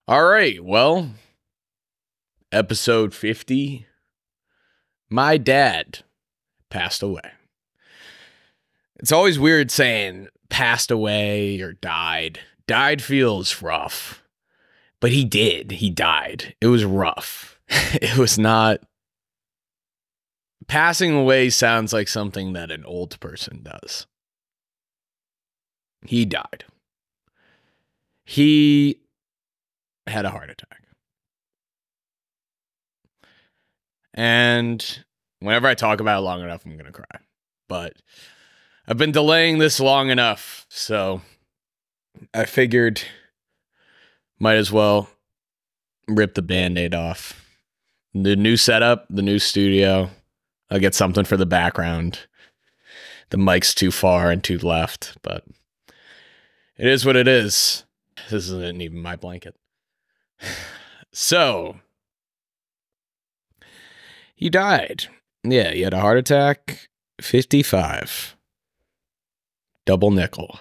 All right, well, episode 50. My dad passed away. It's always weird saying passed away or died. Died feels rough, but he did. He died. It was rough. It was not. Passing away sounds like something that an old person does. He died. He had a heart attack. And whenever I talk about it long enough, I'm going to cry. But I've been delaying this long enough, so I figured might as well rip the Band-Aid off. The new setup, the new studio. I'll get something for the background. The mic's too far and too left, but it is what it is. This isn't even my blanket. So, he died. Yeah, he had a heart attack. 55. Double nickel.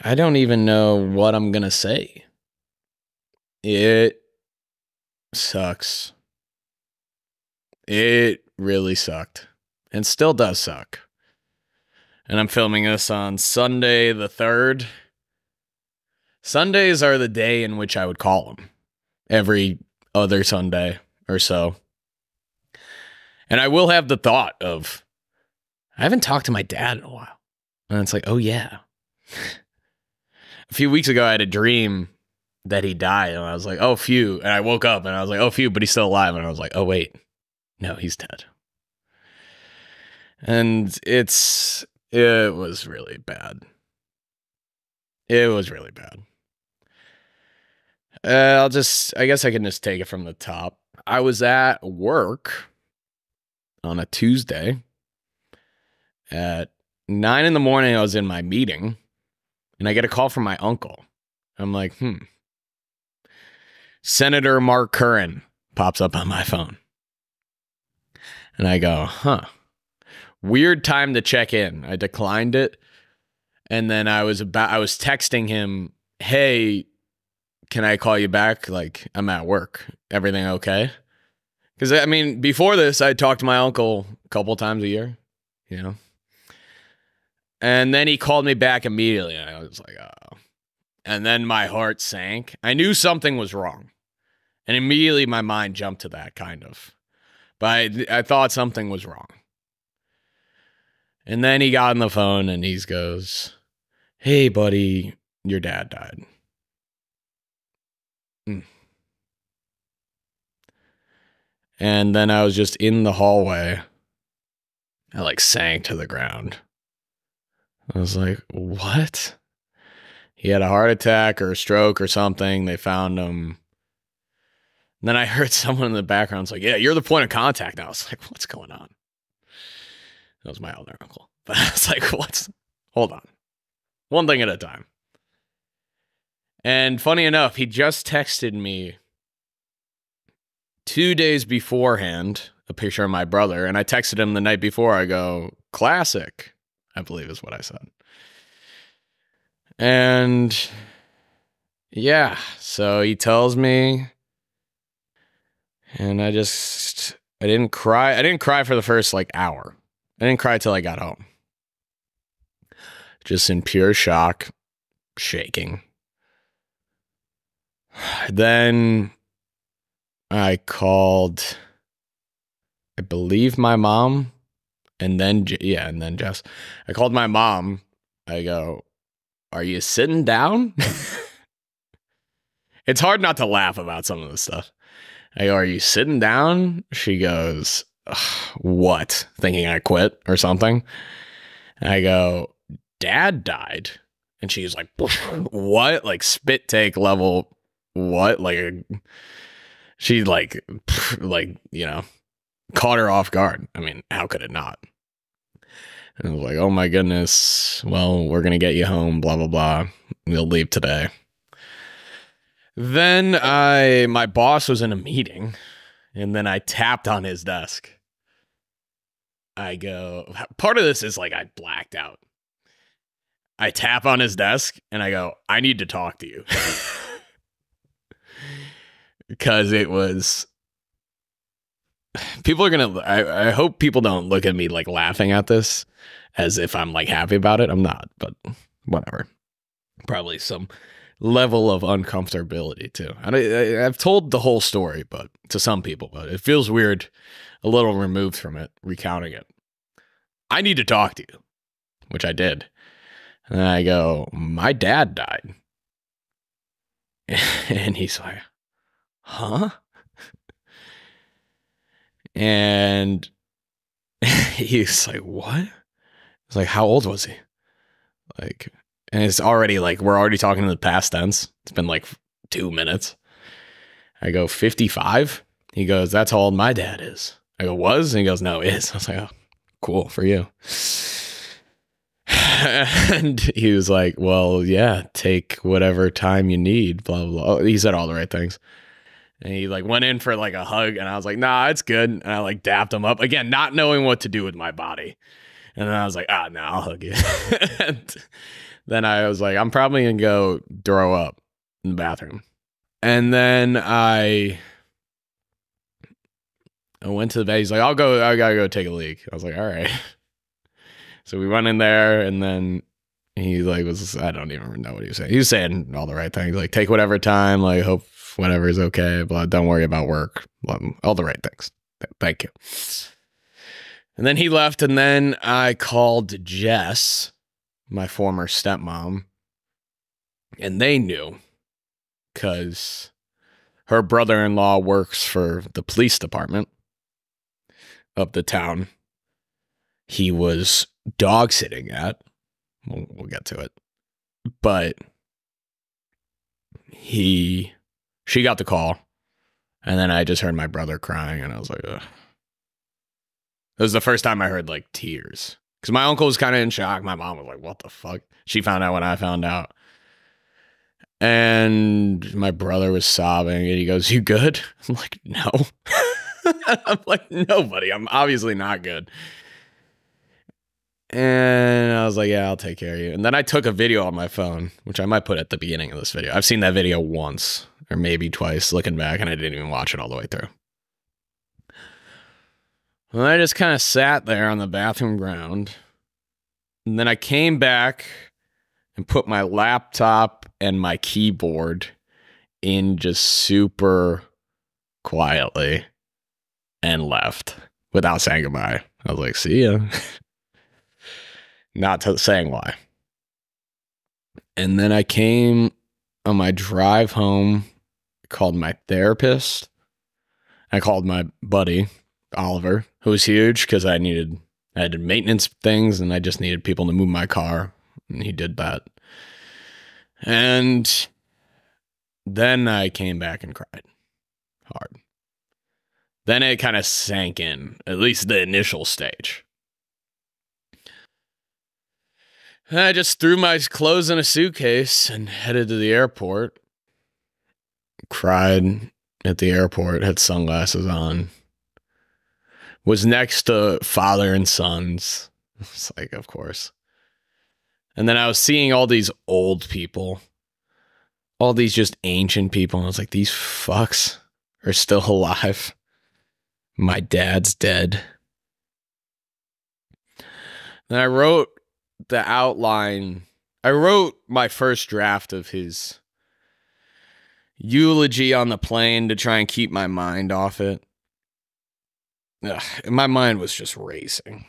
I don't even know what I'm going to say. It sucks. It really sucked. And still does suck. And I'm filming this on Sunday the 3rd. Sundays are the day in which I would call him. Every other Sunday or so. And I will have the thought of, I haven't talked to my dad in a while. And it's like, oh yeah. A few weeks ago, I had a dream that he died. And I was like, oh, phew. And I woke up and I was like, oh, phew, but he's still alive. And I was like, oh, wait. No, he's dead. And it was really bad. It was really bad. I guess I can just take it from the top. I was at work on a Tuesday. At 9 in the morning, I was in my meeting, and I get a call from my uncle. I'm like, Senator Mark Curran pops up on my phone. And I go, weird time to check in. I declined it. And then I was texting him, hey, can I call you back? Like, I'm at work. Everything okay? Because, I mean, before this, I talked to my uncle a couple times a year, you know? And then he called me back immediately. And I was like, oh. And then my heart sank. I knew something was wrong. And immediately my mind jumped to that, kind of. But I thought something was wrong. And then he got on the phone and he goes, hey, buddy, your dad died. And then I was just in the hallway. I like sank to the ground. I was like, what? He had a heart attack or a stroke or something. They found him. And then I heard someone in the background was like, yeah, you're the point of contact now. I was like, what's going on? That was my other uncle. But I was like, hold on. One thing at a time. And funny enough, he just texted me 2 days beforehand, a picture of my brother. And I texted him the night before. I go, classic, I believe is what I said. And yeah, so he tells me, and I didn't cry. I didn't cry for the first hour. I didn't cry till I got home. Just in pure shock, shaking. Then I called, I believe, my mom, and then Jess. I called my mom. I go, are you sitting down? It's hard not to laugh about some of this stuff. I go, are you sitting down? She goes, what? Thinking I quit or something? I go, Dad died. And she's like, what? Like spit take level, what? She caught her off guard. I mean, how could it not? And I was like, oh my goodness. Well, we're going to get you home, blah, blah, blah. We'll leave today. Then my boss was in a meeting, and then I tapped on his desk. I go, part of this is I blacked out. I tap on his desk and I go, I need to talk to you. Because it was, people are going to, I hope people don't look at me like laughing at this as if I'm like happy about it. I'm not, but whatever. Probably some level of uncomfortability too. I've told the whole story, but to some people, but it feels weird, a little removed from it, recounting it. I need to talk to you, which I did. And I go, my dad died. And he's like, huh? And he's like, what? It's like, how old was he? Like, and it's already like, we're already talking in the past tense. It's been like 2 minutes. I go, 55? He goes, that's how old my dad is. I go, was? And he goes, no, is. I was like, oh, cool for you. And he was like, well, yeah, take whatever time you need, blah, blah, blah. He said all the right things. And he like went in for like a hug, and I was like, nah, it's good. And I like dapped him up again, not knowing what to do with my body. And then I was like, no, I'll hug you. And then I was like, I'm probably going to go throw up in the bathroom. And then I went to the bed. He's like, I gotta go take a leak. I was like, all right. So we went in there, and then he like I don't even know what he was saying. He was saying all the right things, like take whatever time, like hope whatever is okay, blah, don't worry about work, blah, all the right things. Thank you. And then he left, and then I called Jess, my former stepmom, and they knew because her brother-in-law works for the police department of the town he was dog sitting at. We'll get to it. But she got the call, and then I just heard my brother crying, and I was like, ugh. It was the first time I heard like tears. Because my uncle was kind of in shock. My mom was like, what the fuck? She found out when I found out. And my brother was sobbing, and he goes, you good? I'm like, no. I'm like, no, buddy. I'm obviously not good. And I was like, yeah, I'll take care of you. And then I took a video on my phone, which I might put at the beginning of this video. I've seen that video once or maybe twice looking back, and I didn't even watch it all the way through. And I just kind of sat there on the bathroom ground. And then I came back and put my laptop and my keyboard in just super quietly and left without saying goodbye. I was like, see ya. Not saying why. And then I came on my drive home, called my therapist. I called my buddy, Oliver, who was huge because I had maintenance things, and I just needed people to move my car, and he did that. And then I came back and cried hard. Then it kind of sank in, at least the initial stage. And I just threw my clothes in a suitcase and headed to the airport. Cried at the airport, had sunglasses on. Was next to father and sons. It's like, of course. And then I was seeing all these old people. All these just ancient people. And I was like, these fucks are still alive. My dad's dead. Then I wrote the outline. I wrote my first draft of his eulogy on the plane to try and keep my mind off it. Ugh, my mind was just racing.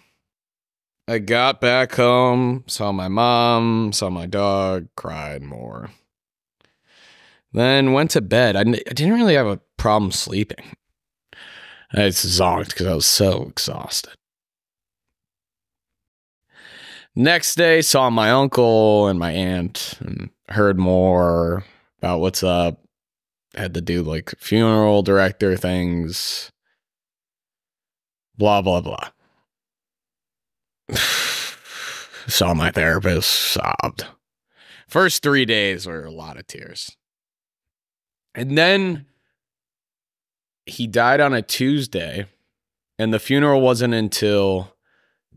I got back home, saw my mom, saw my dog, cried more. Then went to bed. I didn't really have a problem sleeping. I zonked because I was so exhausted. Next day, saw my uncle and my aunt and heard more about what's up. Had to do like funeral director things. Blah, blah, blah. Saw my therapist, sobbed. First 3 days were a lot of tears. And then he died on a Tuesday, and the funeral wasn't until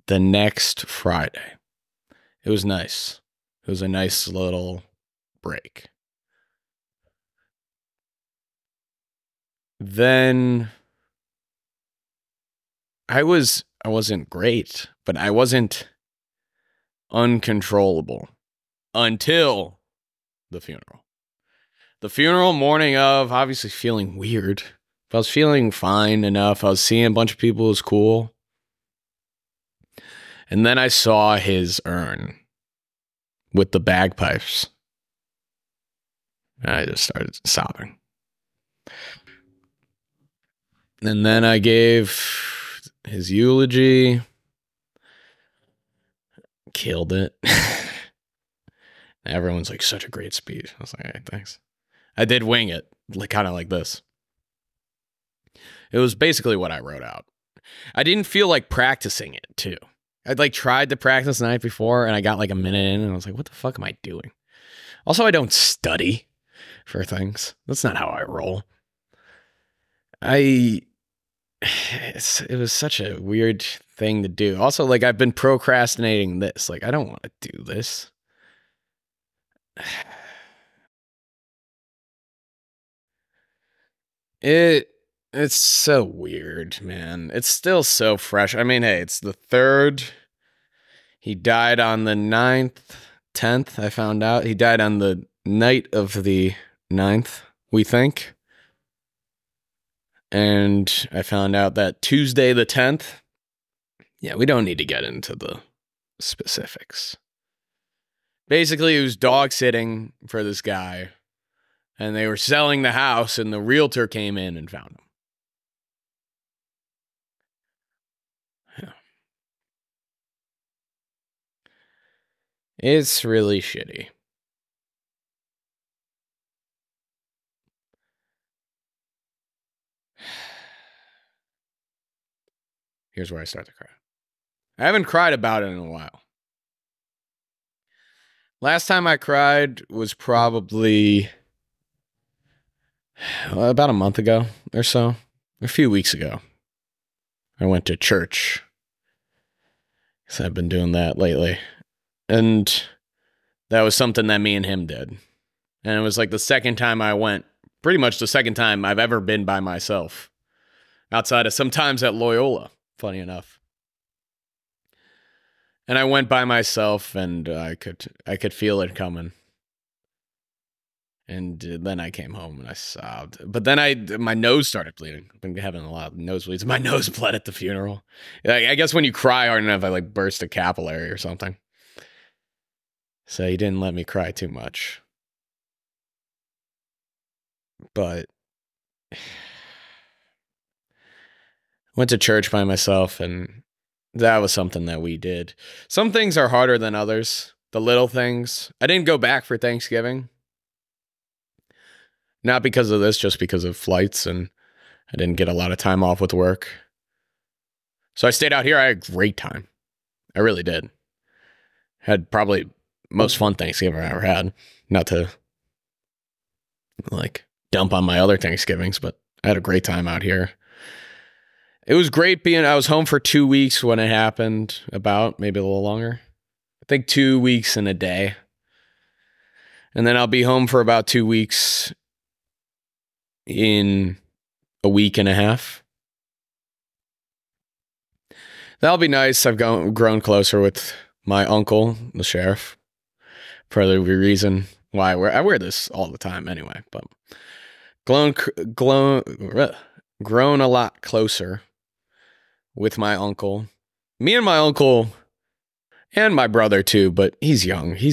the next Friday. It was nice. It was a nice little break. Then I wasn't great, but I wasn't uncontrollable until the funeral. The funeral morning of, obviously feeling weird. But I was feeling fine enough. I was seeing a bunch of people. It was cool. And then I saw his urn with the bagpipes. And I just started sobbing. And then I gave his eulogy. Killed it. Everyone's like, such a great speech. I was like, hey, thanks. I did wing it, like kind of like this. It was basically what I wrote out. I didn't feel like practicing it, too. I'd like tried to practice the night before, and I got like a minute in, and I was like, what the fuck am I doing? Also, I don't study for things. That's not how I roll. It was such a weird thing to do. Also, like, I've been procrastinating this. Like, I don't want to do this. It's so weird, man. It's still so fresh. I mean, hey, it's the 3rd. He died on the 9th, 10th, I found out. He died on the night of the 9th, we think. And I found out that Tuesday the 10th. Yeah, we don't need to get into the specifics. Basically, it was dog sitting for this guy. And they were selling the house, and the realtor came in and found him. Yeah. It's really shitty. Here's where I start to cry. I haven't cried about it in a while. Last time I cried was probably about a month ago or so. A few weeks ago. I went to church. Because I've been doing that lately. And that was something that me and him did. And it was like the second time I went. Pretty much the second time I've ever been by myself. Outside of sometimes at Loyola, funny enough. And I went by myself, and I could feel it coming. And then I came home and I sobbed. But then my nose started bleeding. I've been having a lot of nosebleeds. My nose bled at the funeral. I guess when you cry hard enough, I like burst a capillary or something. So he didn't let me cry too much. But went to church by myself, and that was something that we did. Some things are harder than others. The little things. I didn't go back for Thanksgiving. Not because of this, just because of flights, and I didn't get a lot of time off with work. So I stayed out here. I had a great time. I really did. Had probably most fun Thanksgiving I ever had. Not to like dump on my other Thanksgivings, but I had a great time out here. It was great I was home for 2 weeks when it happened, about maybe a little longer. I think 2 weeks and a day. And then I'll be home for about 2 weeks in a week and a half. That'll be nice. I've grown closer with my uncle, the sheriff, for the reason why I wear this all the time anyway, but grown a lot closer with my uncle. Me and my uncle, and my brother too, but he's young. He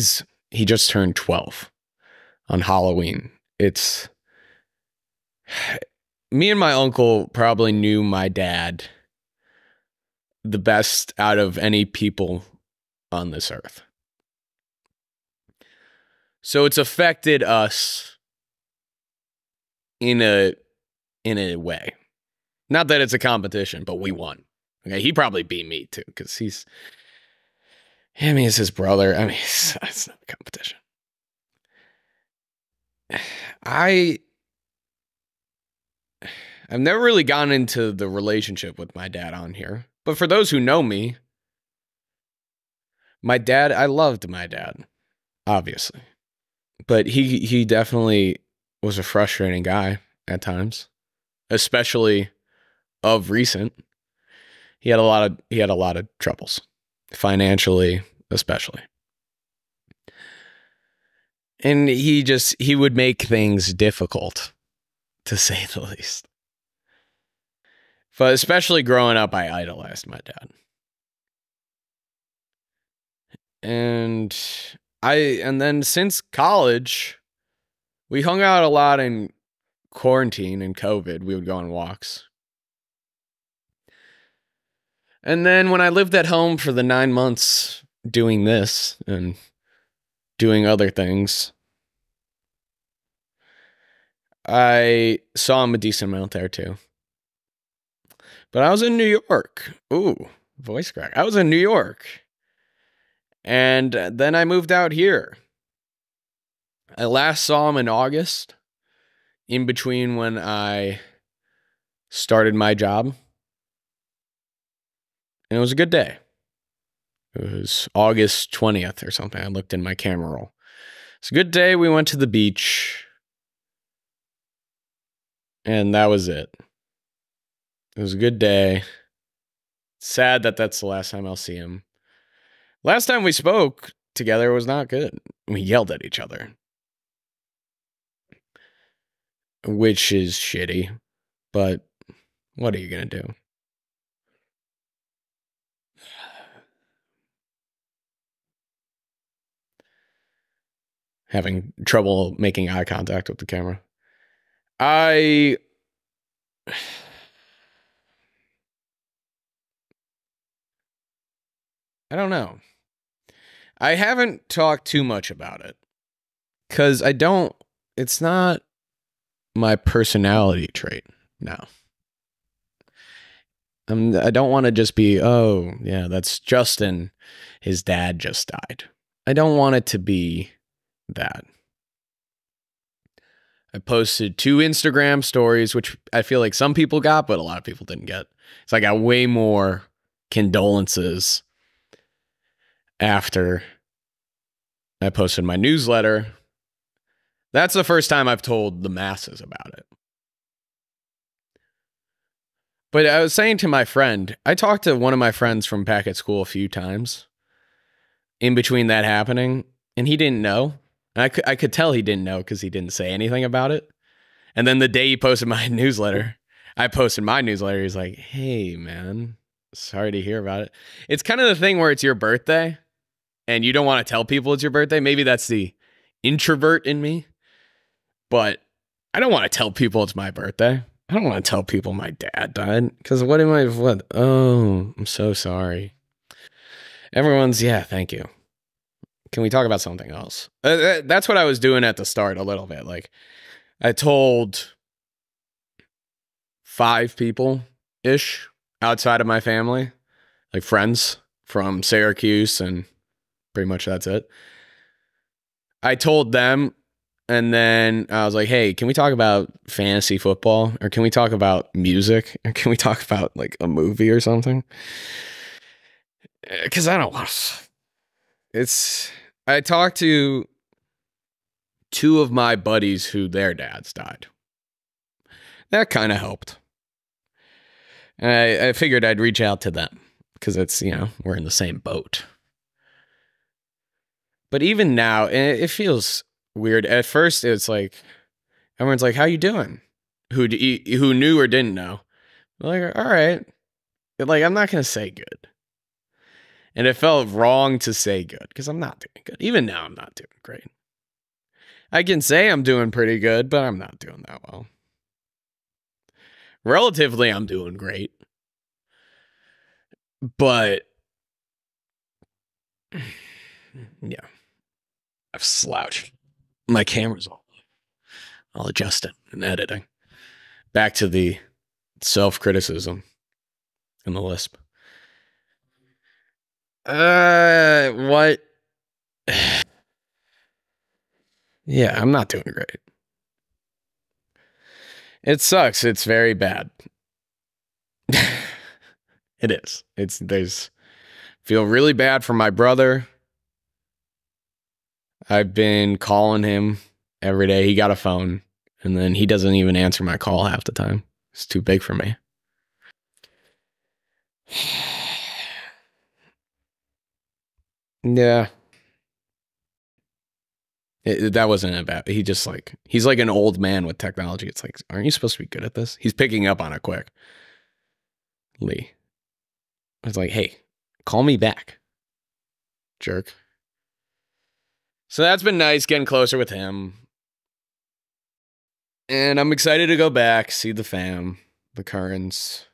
just turned 12 on Halloween. Me and my uncle probably knew my dad the best out of any people on this earth. So it's affected us in a way. Not that it's a competition, but we won. Okay, he probably beat me too, because he's his brother. I mean, it's not a competition. I've never really gotten into the relationship with my dad on here. But for those who know me, I loved my dad. obviously. But he definitely was a frustrating guy at times, especially of recent. He had a lot of troubles, financially especially. And he would make things difficult, to say the least. But especially growing up, I idolized my dad. And and then since college, we hung out a lot in quarantine and COVID. We would go on walks. And then when I lived at home for the 9 months doing this and doing other things, I saw him a decent amount there too. But I was in New York. Ooh, voice crack. I was in New York. And then I moved out here. I last saw him in August, in between when I started my job. And it was a good day. It was August 20th or something. I looked in my camera roll. It's a good day. We went to the beach. And that was it. It was a good day. Sad that that's the last time I'll see him. Last time we spoke together was not good. We yelled at each other, which is shitty. But what are you going to do? Having trouble making eye contact with the camera. I don't know. I haven't talked too much about it because it's not my personality trait now. I don't want to just be, oh, yeah, that's Justin. His dad just died. I don't want it to be that. I posted 2 Instagram stories, which I feel like some people got, but a lot of people didn't get. So I got way more condolences after I posted my newsletter. That's the first time I've told the masses about it. But I was saying to my friend, I talked to one of my friends from back at school a few times in between that happening, and he didn't know. And I could tell he didn't know because he didn't say anything about it. And then the day he posted my newsletter, I posted my newsletter. He's like, hey, man, sorry to hear about it. It's kind of the thing where it's your birthday and you don't want to tell people it's your birthday. Maybe that's the introvert in me, but I don't want to tell people it's my birthday. I don't want to tell people my dad died because what? Oh, I'm so sorry. Everyone's, yeah, thank you. Can we talk about something else? That's what I was doing at the start a little bit. Like I told 5 people ish outside of my family, like friends from Syracuse, and pretty much that's it. I told them, and then I was like, hey, can we talk about fantasy football? Or can we talk about music? Or can we talk about like a movie or something? Because I don't want to. I talked to 2 of my buddies who their dads died. That kind of helped. And I figured I'd reach out to them because it's, we're in the same boat. But even now, it feels weird. At first, it's like, everyone's like, how you doing? Who knew or didn't know. I'm like, all right. Like, I'm not going to say good. And it felt wrong to say good because I'm not doing good. Even now, I'm not doing great. I can say I'm doing pretty good, but I'm not doing that well. Relatively, I'm doing great. But, yeah. I've slouched. My camera's all. I'll adjust it in editing. Back to the self-criticism and the lisp. What? Yeah, I'm not doing great. It sucks. It's very bad. It is. Feel really bad for my brother. I've been calling him every day. He got a phone, and then he doesn't even answer my call half the time. It's too big for me. Yeah. That wasn't about. He's like an old man with technology. It's like, aren't you supposed to be good at this? He's picking up on it quick. Lee. I was like, hey, call me back, jerk. So that's been nice getting closer with him. And I'm excited to go back, see the fam, the Currans.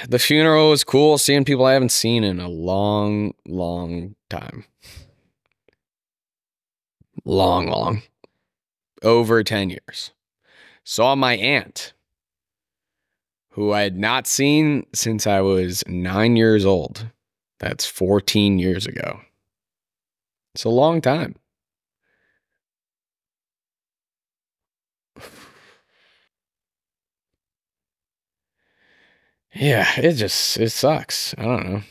The funeral was cool, seeing people I haven't seen in a long, long time. Long. Over 10 years. Saw my aunt, who I had not seen since I was 9 years old. That's 14 years ago. It's a long time. Yeah, it sucks. I don't know.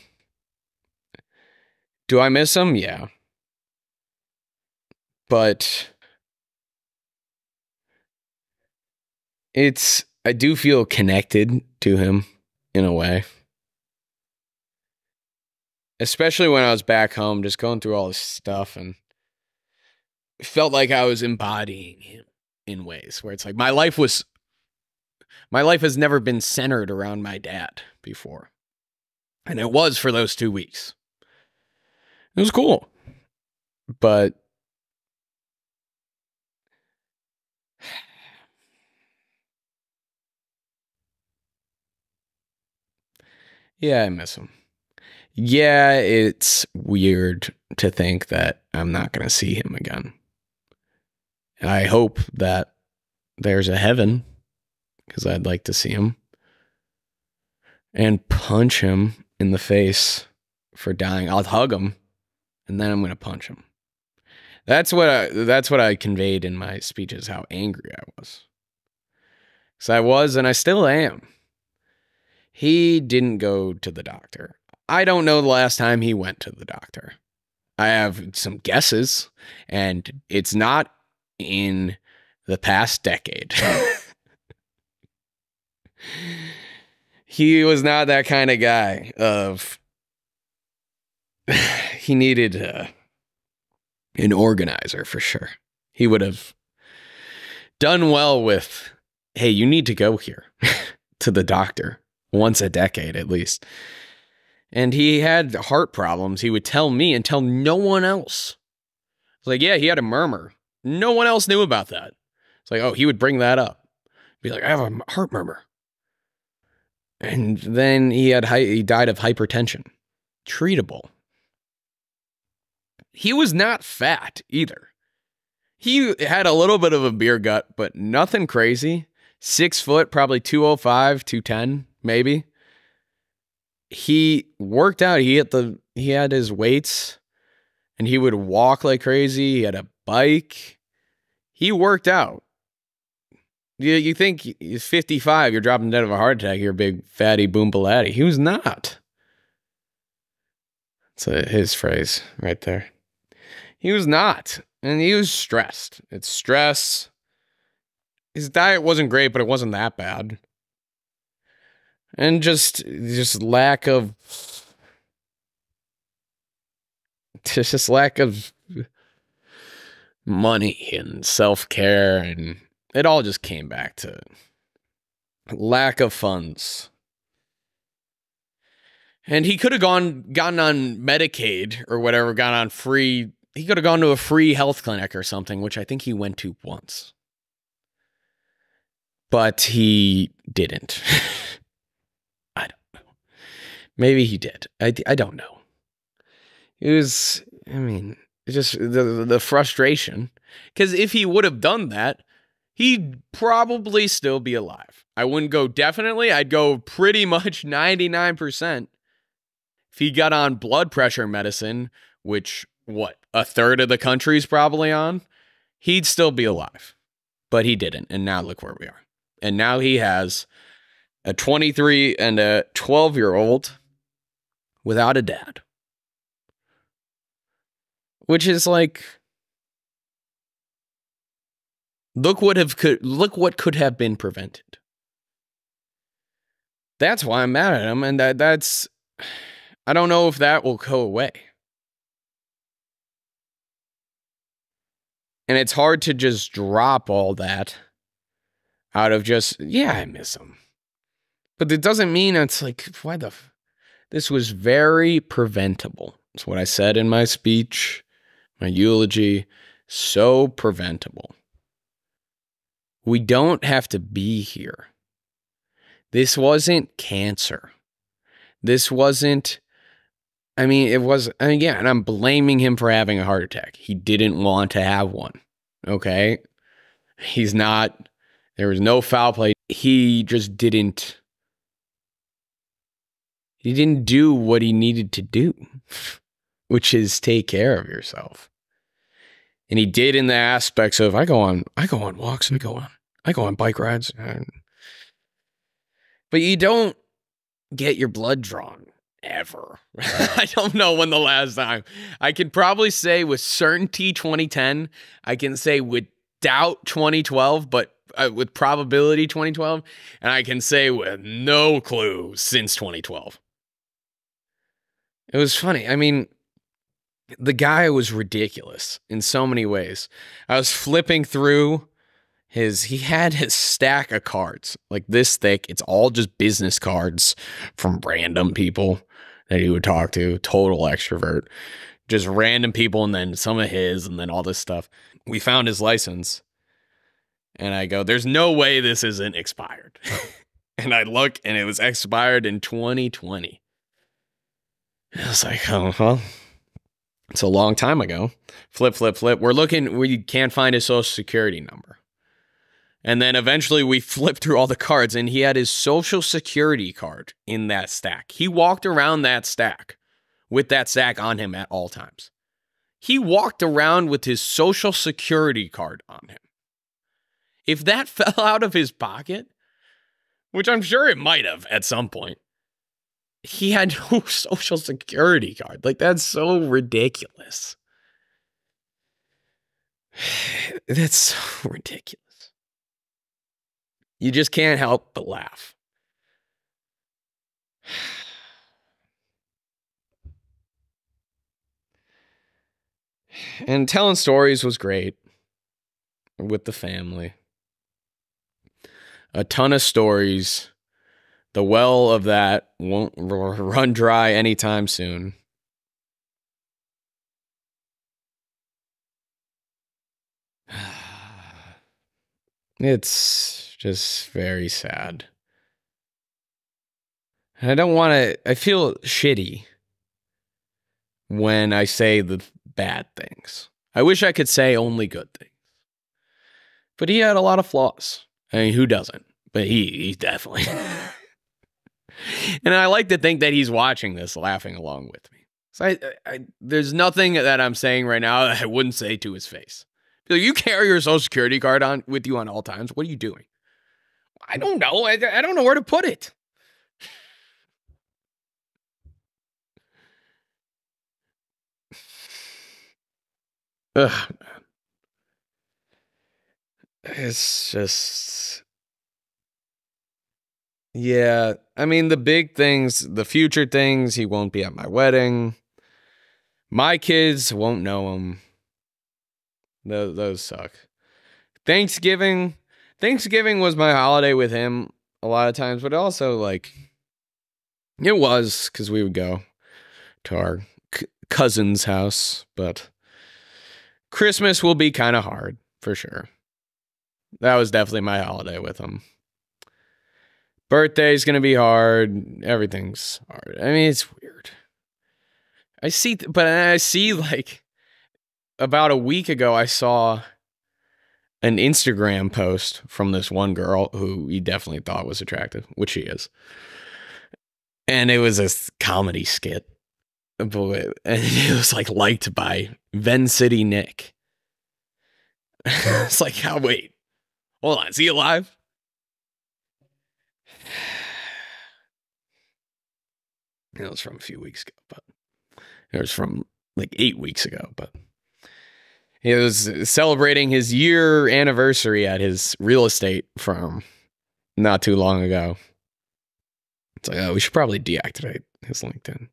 Do I miss him? Yeah. But I do feel connected to him in a way. Especially when I was back home, just going through all this stuff, and it felt like I was embodying him in ways where it's like my life has never been centered around my dad before. And it was for those 2 weeks. It was cool. But yeah, I miss him. Yeah, it's weird to think that I'm not going to see him again. I hope that there's a heaven, because I'd like to see him and punch him in the face for dying. I'll hug him, and then I'm going to punch him. That's what I conveyed in my speeches, how angry I was. Because I was, and I still am. He didn't go to the doctor. I don't know the last time he went to the doctor. I have some guesses, and it's not in the past decade. He was not that kind of guy he needed an organizer for sure. He would have done well with, hey, you need to go here to the doctor once a decade at least. And he had heart problems. He would tell me and tell no one else. It's like, yeah, he had a murmur. No one else knew about that. It's like, oh, he would bring that up. Be like, I have a heart murmur. And then he died of hypertension. Treatable. He was not fat either. He had a little bit of a beer gut, but nothing crazy. 6 foot, probably 205, 210, maybe. He worked out. He had his weights, and he would walk like crazy. He had a bike. He worked out. You think he's 55, you're dropping dead of a heart attack, you're a big fatty boombalatti. He was not. That's his phrase right there. He was not. And he was stressed. It's stress. His diet wasn't great, but it wasn't that bad. And just lack of money and self-care, and it all just came back to lack of funds. And he could have gotten on Medicaid or whatever, got on free. He could have gone to a free health clinic or something, which I think he went to once. But he didn't. I don't know. Maybe he did. I don't know. It was, just the frustration. Because if he would have done that, he'd probably still be alive. I wouldn't go definitely. I'd go pretty much 99%. If he got on blood pressure medicine, which, a third of the country's probably on, he'd still be alive. But he didn't. And now look where we are. And now he has a 23 and a 12-year-old without a dad. which is like, look what could have been prevented. That's why I'm mad at him, and that's I don't know if that will go away. And it's hard to just drop all that out of just, yeah, I miss him. But it doesn't mean it's like, this was very preventable. That's what I said in my speech, my eulogy. So preventable. We don't have to be here. This wasn't cancer. This wasn't, it was, again, I'm blaming him for having a heart attack. He didn't want to have one. Okay? There was no foul play. He just didn't do what he needed to do, which is take care of yourself. And he did in the aspects of, I go on walks, I go on bike rides. But you don't get your blood drawn ever. I don't know when the last time. I could probably say with certainty 2010. I can say with doubt 2012, but with probability 2012. And I can say with no clue since 2012. It was funny. The guy was ridiculous in so many ways. I was flipping through he had his stack of cards like this thick. It's all just business cards from random people that he would talk to. Total extrovert. Just random people, and then some of his, and then all this stuff. We found his license, and I go, there's no way this isn't expired. And I look, and it was expired in 2020. I was like, oh, well, it's a long time ago. Flip. We're looking, we can't find his social security number. And then eventually we flipped through all the cards, and he had his social security card in that stack. He walked around that stack with that stack on him at all times. He walked around with his social security card on him. If that fell out of his pocket, which I'm sure it might have at some point, he had no social security card. Like, that's so ridiculous. That's so ridiculous. You just can't help but laugh. And telling stories was great with the family. A ton of stories. The well of that won't run dry anytime soon. It's just very sad. And I don't want to, I feel shitty when I say the bad things. I wish I could say only good things. But he had a lot of flaws. Who doesn't? But he definitely. And I like to think that he's watching this, laughing along with me. So there's nothing that I'm saying right now that I wouldn't say to his face. You carry your social security card on with you on all times. What are you doing? I don't know. I don't know where to put it. Ugh. It's just, yeah. The big things, the future things, he won't be at my wedding. My kids won't know him. Those suck. Thanksgiving was my holiday with him a lot of times, but also, like, it was because we would go to our cousin's house, but Christmas will be kind of hard for sure. That was definitely my holiday with him. Birthday's gonna be hard. Everything's hard. It's weird. I see, like, about a week ago, I saw an Instagram post from this one girl who he definitely thought was attractive, which she is. And it was a comedy skit. And it was like liked by Ven City Nick. It's like, wait, hold on, is he alive? It was from a few weeks ago, but it was from like 8 weeks ago, but He was celebrating his year anniversary at his real estate firm not too long ago. It's like, oh, we should probably deactivate his LinkedIn.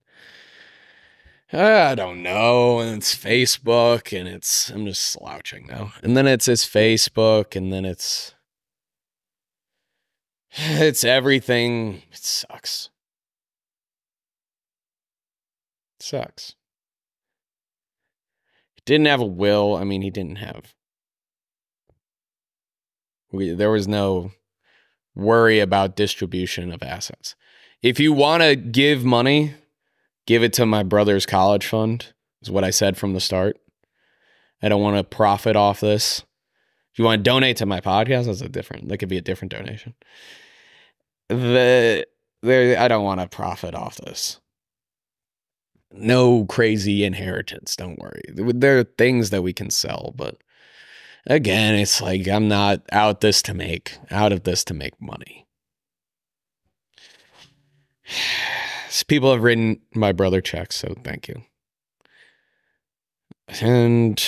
I don't know. And it's Facebook, and I'm just slouching now. And then it's his Facebook, and then it's everything. It sucks. It sucks. He didn't have a will. I mean, he didn't have. There was no worry about distribution of assets. If you want to give money, give it to my brother's college fund, is what I said from the start. I don't want to profit off this. If you want to donate to my podcast, that could be a different donation. I don't want to profit off this. No crazy inheritance, don't worry. There are things that we can sell, but again, it's like I'm not out of this to make money. People have written my brother checks, so thank you. And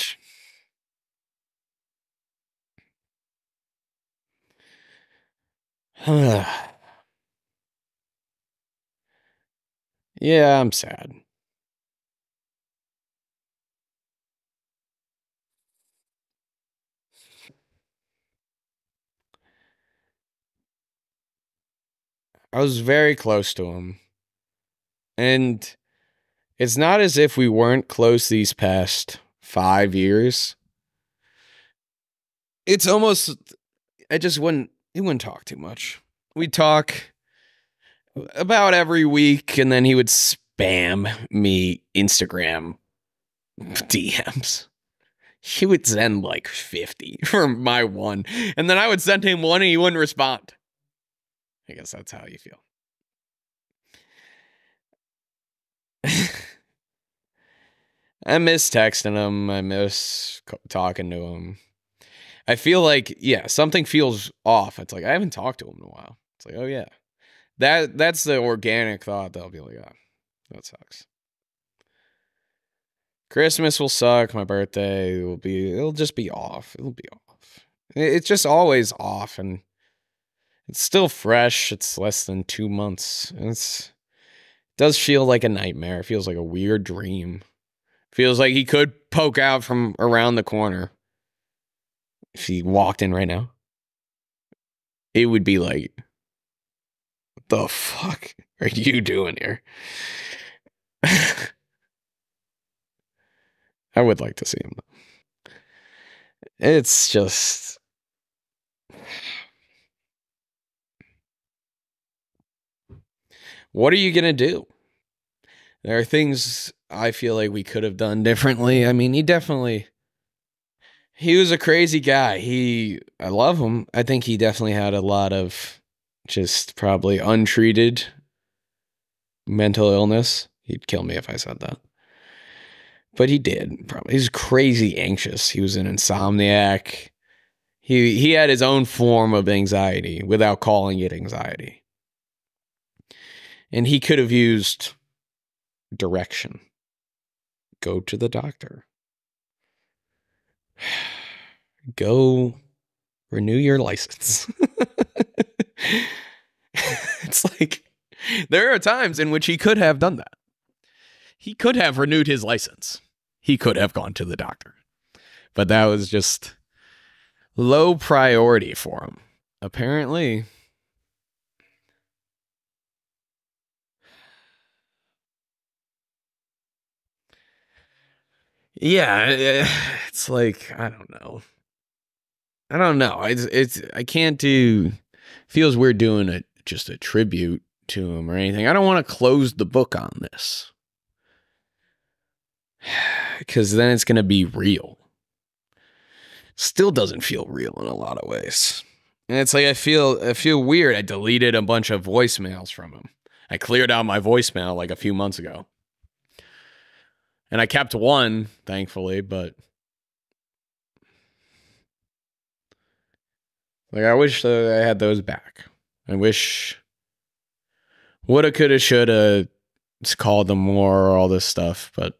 yeah, I'm sad. I was very close to him. And it's not as if we weren't close these past 5 years. It's almost, he wouldn't talk too much. We'd talk about every week, and then he would spam me Instagram DMs. He would send like 50 for my one, and then I would send him one and he wouldn't respond. I guess that's how you feel. I miss texting him. I miss talking to him. I feel like, yeah, something feels off. It's like, I haven't talked to him in a while. It's like, oh yeah. That's the organic thought that'll be like, oh, that sucks. Christmas will suck. My birthday it'll just be off. It'll be off. It's just always off, and it's still fresh. It's less than 2 months. It does feel like a nightmare. It feels like a weird dream. Feels like he could poke out from around the corner. If he walked in right now, it would be like, what the fuck are you doing here? I would like to see him, though. It's just, what are you going to do? There are things I feel like we could have done differently. I mean, he was a crazy guy. I love him. I think he definitely had a lot of just probably untreated mental illness. He'd kill me if I said that. But he did. Probably. He's crazy anxious. He was an insomniac. He had his own form of anxiety without calling it anxiety. And he could have used direction. Go to the doctor. Go renew your license. It's like, there are times in which he could have done that. He could have renewed his license. He could have gone to the doctor. But that was just low priority for him. Apparently. Yeah, it's like, I don't know. I can't do, feels weird doing just a tribute to him or anything. I don't want to close the book on this, because then it's going to be real. Still doesn't feel real in a lot of ways. And it's like, I feel weird. I deleted a bunch of voicemails from him. I cleared out my voicemail like a few months ago. And I kept one, thankfully, but like, I wish I had those back. I wish woulda, coulda, shoulda, called them more, all this stuff, but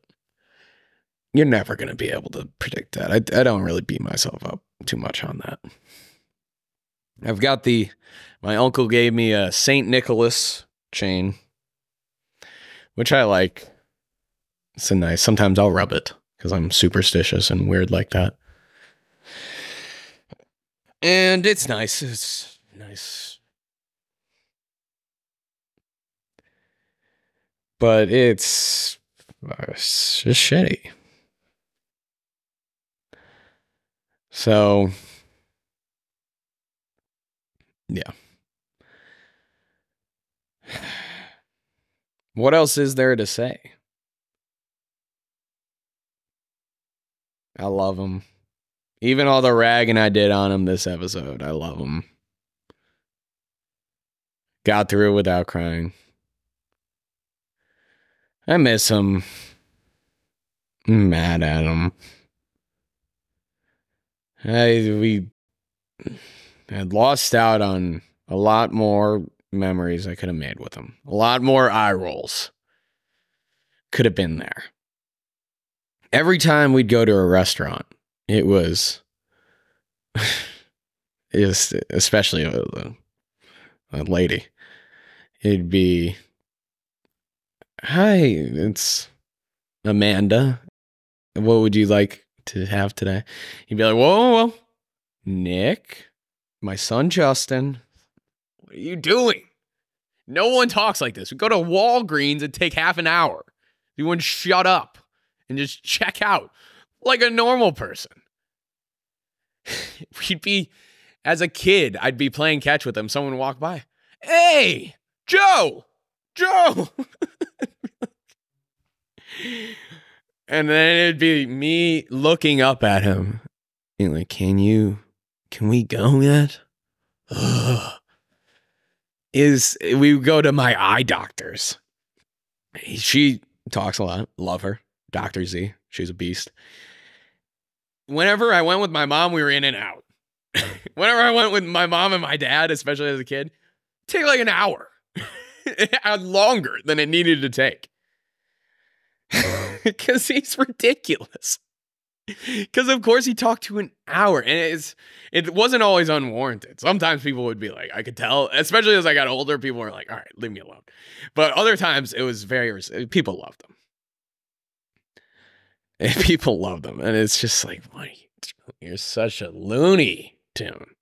you're never going to be able to predict that. I don't really beat myself up too much on that. I've got my uncle gave me a St. Nicholas chain, which I like. It's nice. Sometimes I'll rub it because I'm superstitious and weird like that. And it's nice. It's nice. But it's just shitty. So, yeah. What else is there to say? I love him. Even all the ragging I did on him this episode, I love him. Got through it without crying. I miss him. I'm mad at him. We had lost out on a lot more memories I could have made with him. A lot more eye rolls could have been there. Every time we'd go to a restaurant, it was especially a lady. It'd be, hi, it's Amanda. What would you like to have today? He'd be like, whoa, Nick, my son Justin, what are you doing? No one talks like this. We go to Walgreens and take half an hour. You wouldn't shut up and just check out like a normal person. We'd be, as a kid, I'd be playing catch with him. Someone would walk by. Hey, Joe. And then it'd be me looking up at him. Being like, can we go yet? We go to my eye doctors. She talks a lot. Love her. Dr. Z. She's a beast. Whenever I went with my mom, we were in and out. Whenever I went with my mom and my dad, especially as a kid, take like an hour. Longer than it needed to take. Because he's ridiculous. Because of course he talked to an hour, and it wasn't always unwarranted. Sometimes people would be like, I could tell, especially as I got older, people were like, all right, leave me alone. But other times it was people loved him. And people loved him, and it's just like, what are you doing? You're such a Looney Tune.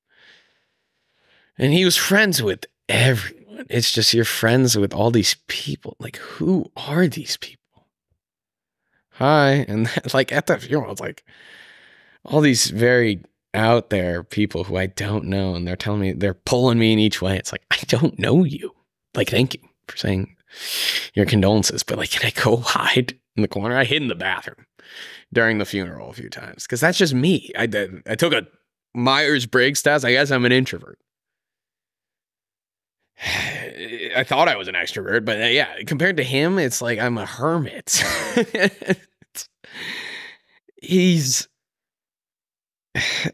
And he was friends with everyone. It's just you're friends with all these people. Like, who are these people? Hi. And like at the funeral, it's like all these very out there people who I don't know. And they're telling me, they're pulling me in each way. It's like, I don't know you. Like, thank you for saying your condolences. But like, can I go hide in the corner? I hid in the bathroom during the funeral a few times. Cause that's just me. I took a Myers-Briggs test. I guess I'm an introvert. I thought I was an extrovert, but yeah, compared to him, it's like I'm a hermit. He's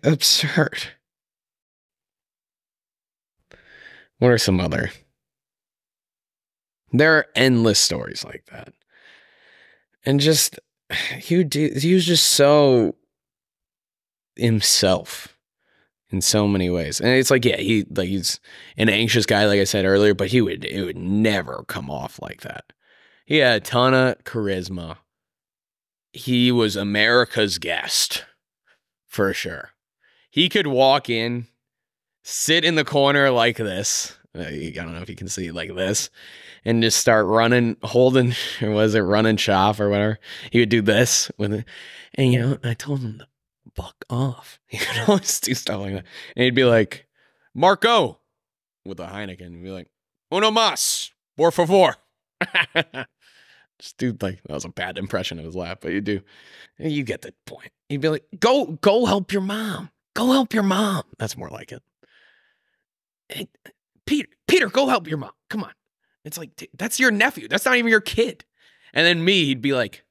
absurd. What are some other? There are endless stories like that. And just, he was just so himself in so many ways. And it's like, yeah, he's an anxious guy, like I said earlier, but it would never come off like that. He had a ton of charisma. He was America's guest, for sure. He could walk in, sit in the corner like this. I don't know if you can see like this, and just start running, holding, or was it running chop or whatever? He would do this with it. And, I told him to fuck off. He would always do stuff like that. And he'd be like, Marco, with a Heineken. He'd be like, uno más, por favor. Just do like, that was a bad impression of his laugh, but you do. You get the point. He'd be like, go help your mom. Go help your mom. That's more like it. Hey, Peter, go help your mom. Come on. It's like, that's your nephew. That's not even your kid. And then me, he'd be like,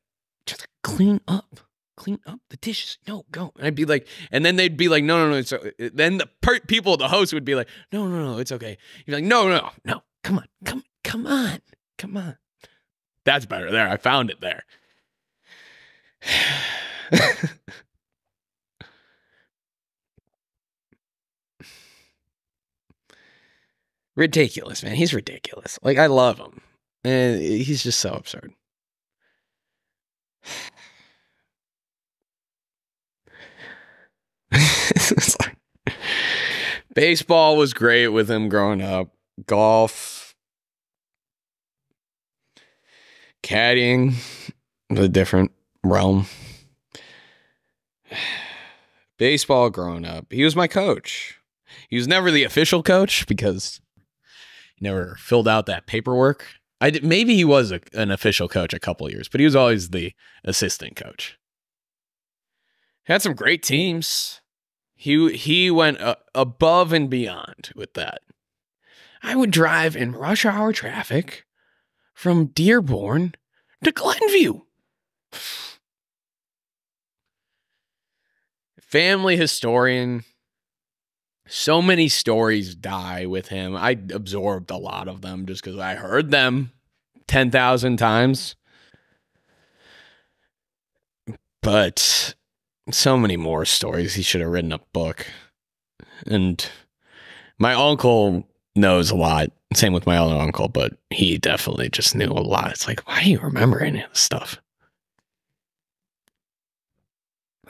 just clean up the dishes. No, go. And I'd be like, and then they'd be like, no. Then the people, the host would be like, no, it's okay. You're like, no. Come on. That's better there. I found it there. Ridiculous, man. He's ridiculous. Like, I love him. And he's just so absurd. It's like, baseball was great with him growing up. Golf, caddying, a different realm. Baseball growing up. He was my coach. He was never the official coach because he never filled out that paperwork. Maybe he was an official coach a couple of years, but he was always the assistant coach. Had some great teams. He went above and beyond with that. I would drive in rush hour traffic from Dearborn to Glenview. Family historian. So many stories die with him. I absorbed a lot of them just because I heard them 10,000 times. But so many more stories. He should have written a book. And my uncle knows a lot. Same with my other uncle, but he definitely just knew a lot. It's like, why do you remember any of this stuff?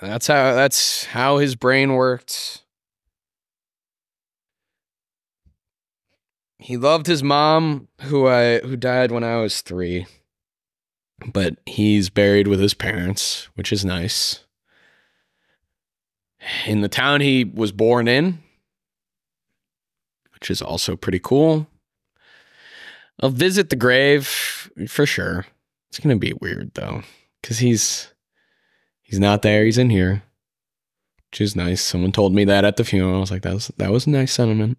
That's how his brain worked. He loved his mom, who died when I was 3. But he's buried with his parents, which is nice. In the town he was born in, which is also pretty cool. I'll visit the grave for sure. It's going to be weird though, because he's not there. He's in here, which is nice. Someone told me that at the funeral. I was like, that was a nice sentiment.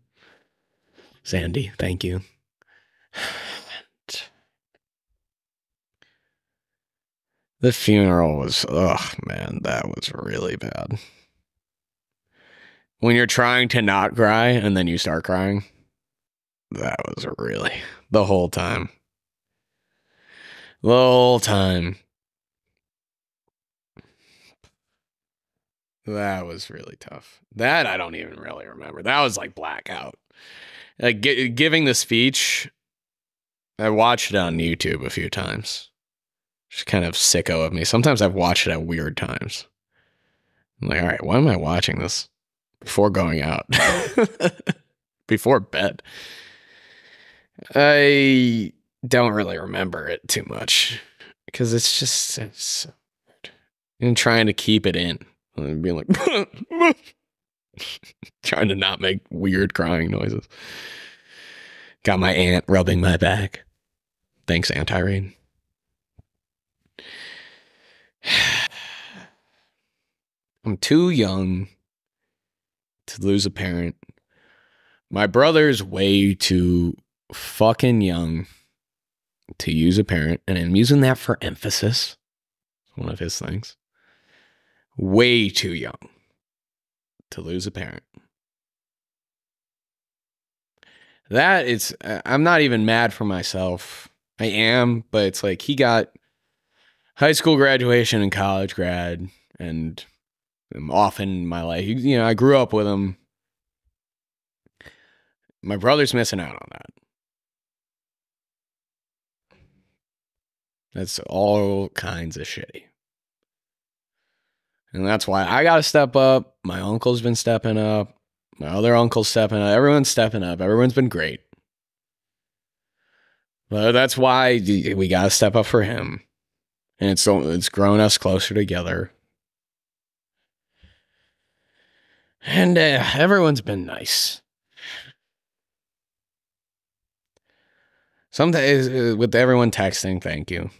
Sandy, thank you. The funeral was, man, that was really bad. When you're trying to not cry and then you start crying, that was really the whole time. The whole time. That was really tough. That I don't even really remember. That was like blackout. Like giving the speech, I watched it on YouTube a few times. Just kind of sicko of me. Sometimes I've watched it at weird times. I'm like, all right, why am I watching this before going out? Before bed. I don't really remember it too much because it's and trying to keep it in and being like trying to not make weird crying noises. Got my aunt rubbing my back. Thanks, Anti-Rain. I'm too young to lose a parent. My brother's way too fucking young to use a parent, and I'm using that for emphasis. One of his things. Way too young to lose a parent. That is, I'm not even mad for myself. I am, but it's like he got high school graduation and college grad, and often in my life, you know, I grew up with him. My brother's missing out on that. That's all kinds of shitty. And that's why I got to step up. My uncle's been stepping up. My other uncle's stepping up. Everyone's stepping up. Everyone's been great. But that's why we got to step up for him. And it's grown us closer together. And everyone's been nice. Some days with everyone texting, thank you.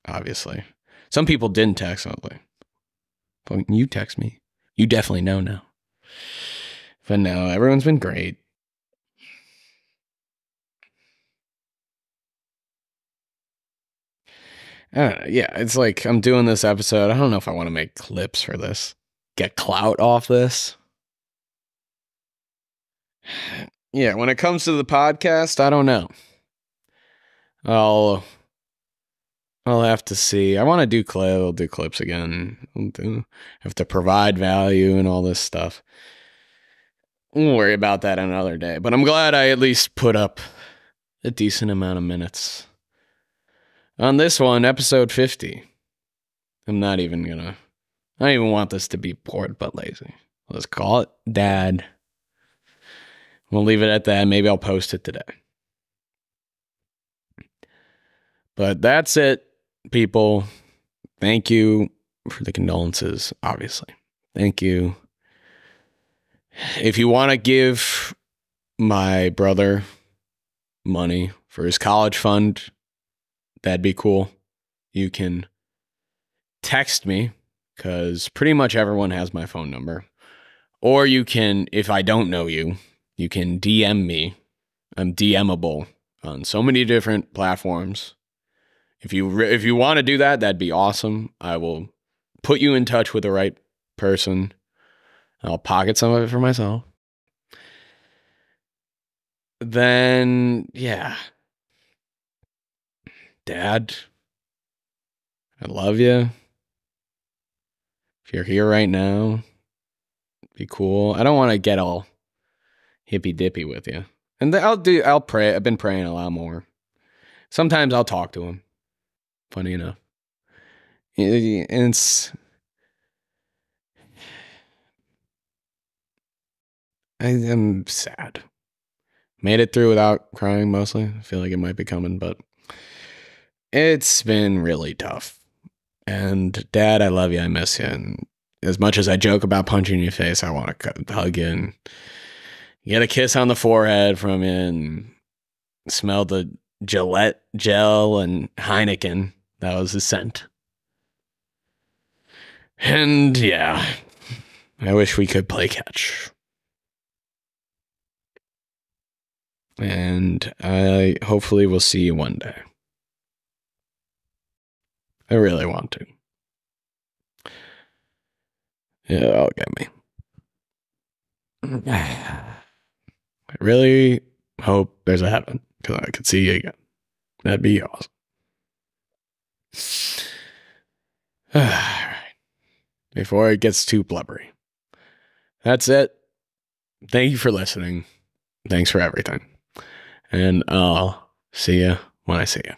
Obviously. Some people didn't text. I was like, well, you text me. You definitely know now. But no, everyone's been great. I don't know. Yeah, it's like I'm doing this episode. I don't know if I want to make clips for this. Get clout off this. Yeah, when it comes to the podcast, I don't know. I'll I'll have to see. I want to do I'll do clips again. Have to provide value and all this stuff. We'll worry about that another day. But I'm glad I at least put up a decent amount of minutes. On this one, episode 50. I don't even want this to be bored but lazy. Let's call it Dad. We'll leave it at that. Maybe I'll post it today. But that's it, people. Thank you for the condolences, obviously. Thank you. If you want to give my brother money for his college fund, that'd be cool. You can text me, because pretty much everyone has my phone number. Or you can, if I don't know you, you can DM me. I'm DMable on so many different platforms. If you want to do that, that'd be awesome. I will put you in touch with the right person. I'll pocket some of it for myself. Then, yeah. Dad, I love you. If you're here right now, be cool. I don't want to get all hippy dippy with you. And I'll pray. I've been praying a lot more. Sometimes I'll talk to him. Funny enough. And I am sad. Made it through without crying mostly. I feel like it might be coming, but it's been really tough. And Dad, I love you. I miss you. And as much as I joke about punching your face, I want to hug you and get a kiss on the forehead from you and smell the Gillette gel and Heineken. That was the scent. And yeah, I wish we could play catch. And I hopefully will see you one day. I really want to. Yeah, that'll get me. I really hope there's a heaven, because I could see you again. That'd be awesome. All right. Before it gets too blubbery. That's it. Thank you for listening. Thanks for everything. And I'll see you when I see you.